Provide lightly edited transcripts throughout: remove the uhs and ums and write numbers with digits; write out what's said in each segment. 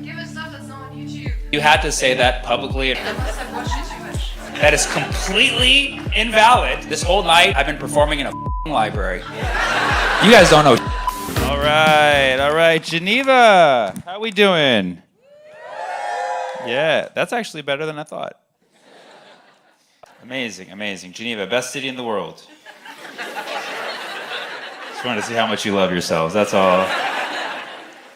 Give us stuff that's not on YouTube. You had to say that publicly. Unless I've watched it too much. That is completely invalid. This whole night, I've been performing in a library. You guys don't know. All right, Geneva. How we doing? Yeah, that's actually better than I thought. Amazing. Geneva, best city in the world. Just wanted to see how much you love yourselves, that's all.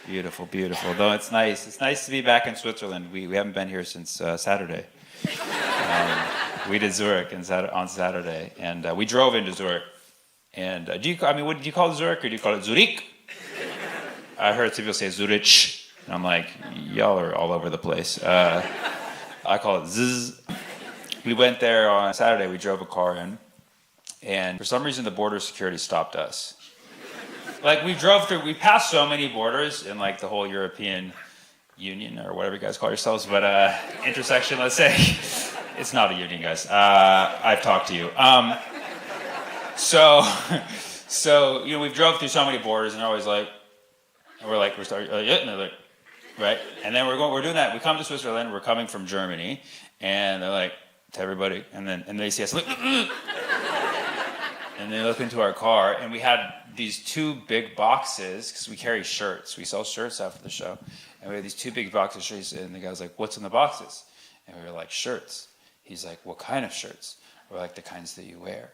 Beautiful. Though it's nice. It's nice to be back in Switzerland. We haven't been here since Saturday. We did Zurich on Saturday, and we drove into Zurich. And what do you call it, Zurich, or do you call it Zurich? I heard some people say Zurich, and I'm like, y'all are all over the place. I call it Zzz. We went there on Saturday. We drove a car in, and for some reason the border security stopped us. Like we passed so many borders in like the whole European Union or whatever you guys call yourselves, but intersection, let's say. It's not a union, guys. I've talked to you. So we've drove through so many borders, and they're always like, and they're like, right? And then we're doing that. We come to Switzerland. We're coming from Germany, and they're like to everybody, and they see us, and they look into our car, and we had these two big boxes because we carry shirts. We sell shirts after the show, and we had these two big boxes of shirts, and the guy was like, "What's in the boxes?" And we were like, "Shirts." He's like, "What kind of shirts?" We're like, "The kinds that you wear."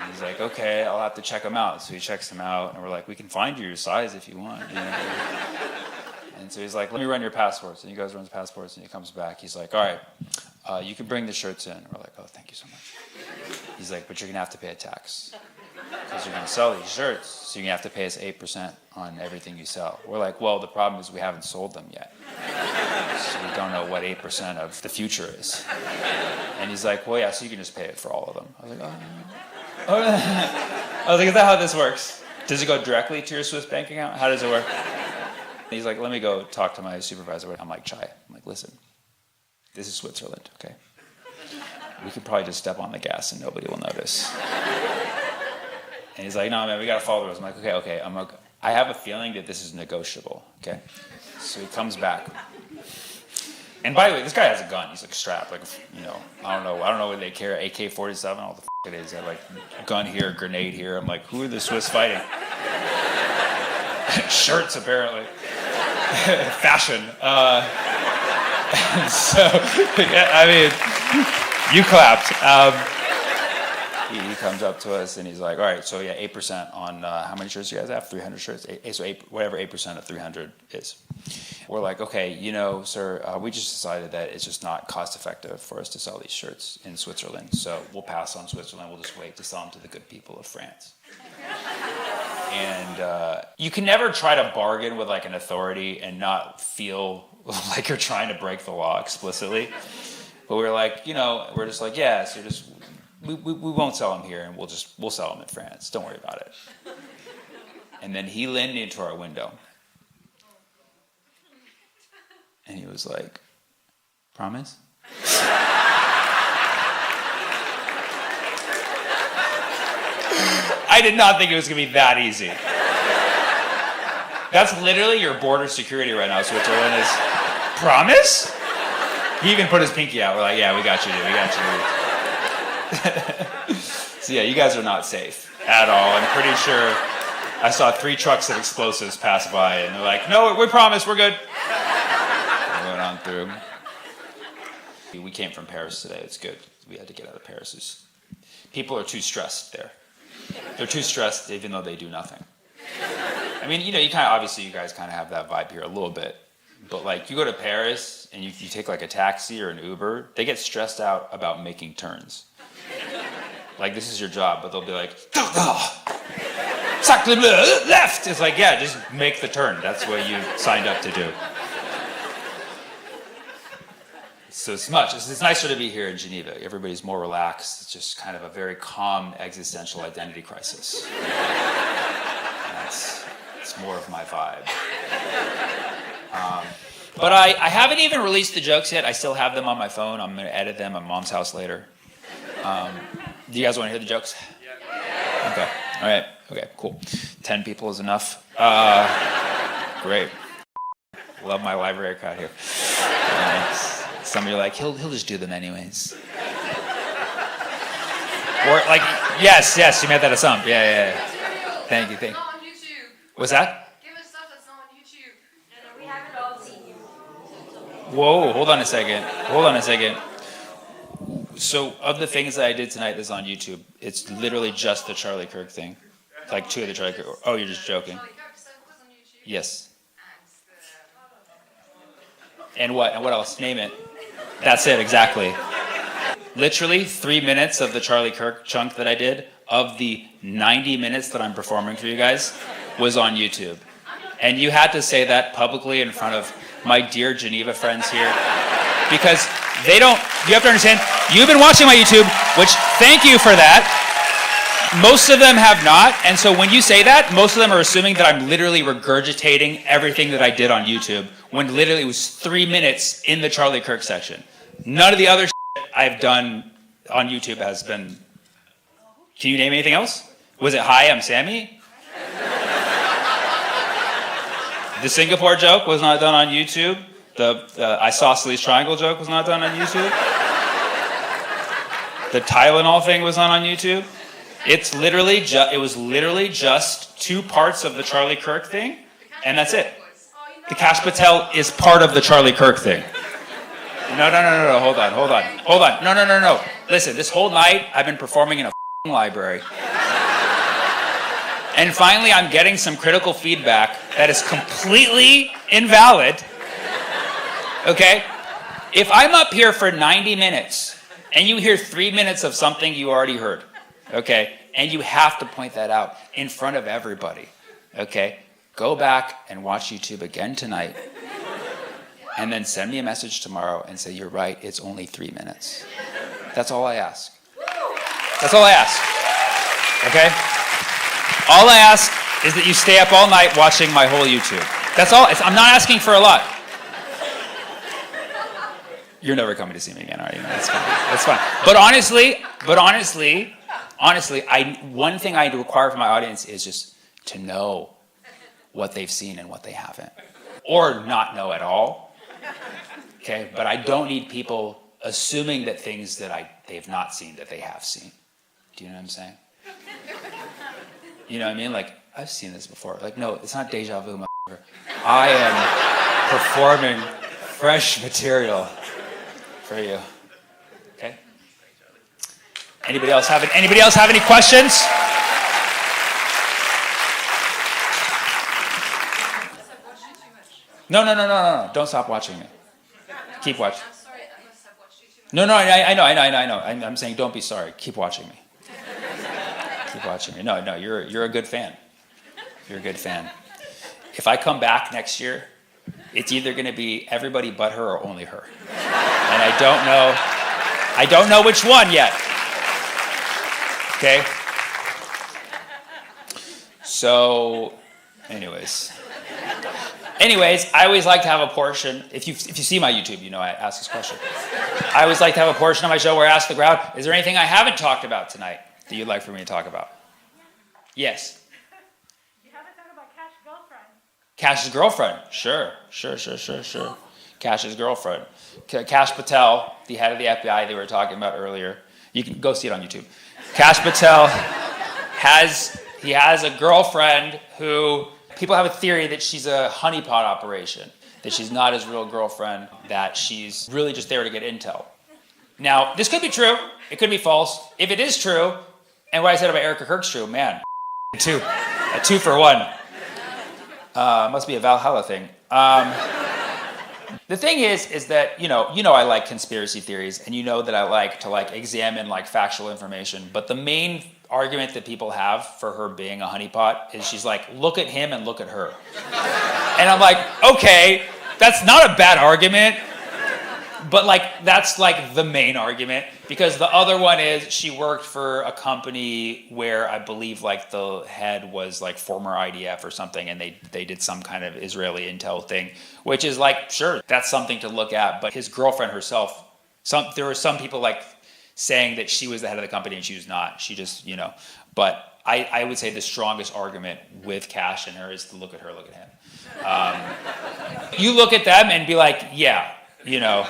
And he's like, "Okay, I'll have to check them out." So he checks them out, and we're like, "We can find you your size if you want." You know? And so he's like, "Let me run your passports." And he goes, runs passports, and he comes back. He's like, "All right, you can bring the shirts in." And we're like, "Oh, thank you so much." He's like, "But you're gonna have to pay a tax because you're gonna sell these shirts, so you're gonna have to pay us 8% on everything you sell." We're like, "Well, the problem is we haven't sold them yet, so we don't know what 8% of the future is." And he's like, "Well, yeah, so you can just pay it for all of them." I was like, "Oh." I was like, "Is that how this works? Does it go directly to your Swiss bank account? How does it work?" And he's like, "Let me go talk to my supervisor." I'm like, "Chai." I'm like, "Listen, this is Switzerland, okay? We could probably just step on the gas and nobody will notice." And he's like, "No, man, we gotta follow the rules." I'm like, okay. I have a feeling that this is negotiable, okay? So he comes back. And by the way, this guy has a gun. He's like strapped, like, you know, I don't know what they carry, AK-47, all the it is. They have like gun here, grenade here. I'm like, who are the Swiss fighting? Shirts, apparently. Fashion. So, yeah, I mean, you clapped. He comes up to us and he's like, "All right, so yeah, 8% on how many shirts you guys have? 300 shirts. Whatever 8% of 300 is." We're like, "Okay, you know, sir, we just decided that it's just not cost effective for us to sell these shirts in Switzerland. So we'll pass on Switzerland. We'll just wait to sell them to the good people of France." And you can never try to bargain with like an authority and not feel like you're trying to break the law explicitly. But we were like, you know, we're just like, yeah, so just we won't sell them here, and we'll sell them in France. Don't worry about it. And then he leaned into our window, and he was like, "Promise?" I did not think it was going to be that easy. That's literally your border security right now, Switzerland, is promise? He even put his pinky out. We're like, "Yeah, we got you, dude. We got you." So yeah, you guys are not safe at all. I'm pretty sure I saw 3 trucks of explosives pass by, and they're like, "No, we promise, we're good." We went on through. We came from Paris today. It's good. We had to get out of Paris. People are too stressed there. They're too stressed even though they do nothing. I mean, you know, you guys kind of have that vibe here a little bit. But like, you go to Paris and you take like a taxi or an Uber, they get stressed out about making turns. Like, this is your job, but they'll be like, left. It's like, yeah, just make the turn. That's what you signed up to do. So it's nicer to be here in Geneva. Everybody's more relaxed. It's just kind of a very calm existential identity crisis. It's more of my vibe. But I haven't even released the jokes yet. I still have them on my phone. I'm going to edit them at Mom's house later. Do you guys want to hear the jokes? Yeah. Okay. All right. Okay, cool. 10 people is enough. Great. Love my library crowd here. Some of you are like, he'll just do them anyways. Or like, yes, you made that a sum. Yeah. Thank you. Not on YouTube. What's that? Give us stuff that's not on YouTube. We haven't all seen you. Whoa, hold on a second. So, of the things that I did tonight that's on YouTube, it's literally just the Charlie Kirk thing. Like 2 of the Charlie Kirk. Oh, you're just joking. Charlie Kirk stuff was on YouTube. Yes. And And what? And what else? Name it. That's it, exactly. Literally 3 minutes of the Charlie Kirk chunk that I did, of the 90 minutes that I'm performing for you guys, was on YouTube. And you had to say that publicly in front of my dear Geneva friends here. Because they don't, you have to understand, you've been watching my YouTube, which thank you for that. Most of them have not. And so when you say that, most of them are assuming that I'm literally regurgitating everything that I did on YouTube, when literally it was 3 minutes in the Charlie Kirk section. None of the other I've done on YouTube has been. Can you name anything else? Was it "Hi, I'm Sammy"? The Singapore joke was not done on YouTube. The Isosceles triangle joke was not done on YouTube. The Tylenol thing was not on YouTube. It was literally just 2 parts of the Charlie Kirk thing, and that's it. The Kash Patel is part of the Charlie Kirk thing. No. Hold on. No. Listen, this whole night I've been performing in a library. And finally I'm getting some critical feedback that is completely invalid. Okay? If I'm up here for 90 minutes and you hear 3 minutes of something you already heard, okay, and you have to point that out in front of everybody, okay, go back and watch YouTube again tonight. And then send me a message tomorrow and say, you're right, it's only 3 minutes. That's all I ask. That's all I ask. Okay? All I ask is that you stay up all night watching my whole YouTube. That's all. I'm not asking for a lot. You're never coming to see me again, are you? That's fine. That's fine. But honestly, one thing I require from my audience is just to know what they've seen and what they haven't. Or not know at all. Okay, but I don't need people assuming that things that they've not seen that they have seen. Do you know what I'm saying? You know what I mean? Like, I've seen this before. Like, no, it's not deja vu, motherfucker. I am performing fresh material for you. Okay? Anybody else have any questions? No. Don't stop watching me. Keep watching. I'm sorry, I must have watched you too much. No, I know. I'm saying don't be sorry. Keep watching me. Keep watching me. No, you're a good fan. You're a good fan. If I come back next year, it's either going to be everybody but her or only her. And I don't know which one yet. Okay? So, anyways, I always like to have a portion. If you see my YouTube, you know I ask this question. I always like to have a portion of my show where I ask the crowd, is there anything I haven't talked about tonight that you'd like for me to talk about? Yes. You haven't talked about Cash's girlfriend. Cash's girlfriend. Sure. Cash's girlfriend. Kash Patel, the head of the FBI they were talking about earlier. You can go see it on YouTube. Kash Patel has a girlfriend who people have a theory that she's a honeypot operation, that she's not his real girlfriend, that she's really just there to get intel. Now, this could be true. It could be false. If it is true, and what I said about Erica Kirk's true, man, a 2 for 1. Must be a Valhalla thing. The thing is that, you know I like conspiracy theories, and you know that I like to examine factual information, but the main argument that people have for her being a honeypot is she's like, look at him and look at her. And I'm like, okay, that's not a bad argument, but that's the main argument, because the other one is she worked for a company where I believe the head was former IDF or something, and they did some kind of Israeli intel thing, which is sure, that's something to look at, but his girlfriend herself, there were some people saying that she was the head of the company and she was not. She just, but I would say the strongest argument with Kash and her is to look at her, look at him. You look at them and be like, yeah, you know.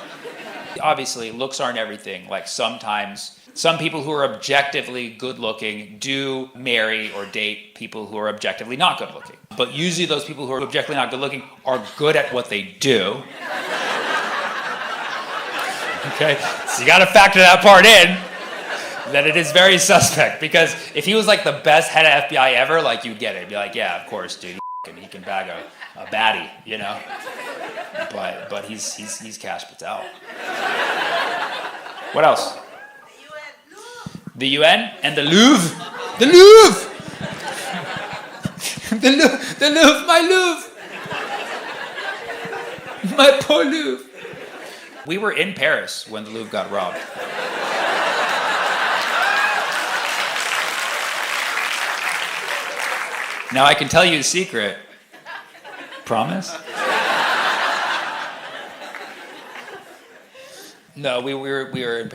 Obviously, looks aren't everything. Like sometimes, some people who are objectively good looking do marry or date people who are objectively not good looking. But usually those people who are objectively not good looking are good at what they do. Okay, so you gotta factor that part in, that it is very suspect, because if he was like the best head of FBI ever, like you'd get it. You'd be like, yeah, of course, dude, he can bag a baddie, you know? But he's Kash Patel. What else? The UN and the Louvre. The Louvre! the Louvre, my Louvre! My poor Louvre. We were in Paris when the Louvre got robbed. Now I can tell you a secret. Promise? No, we were in Paris.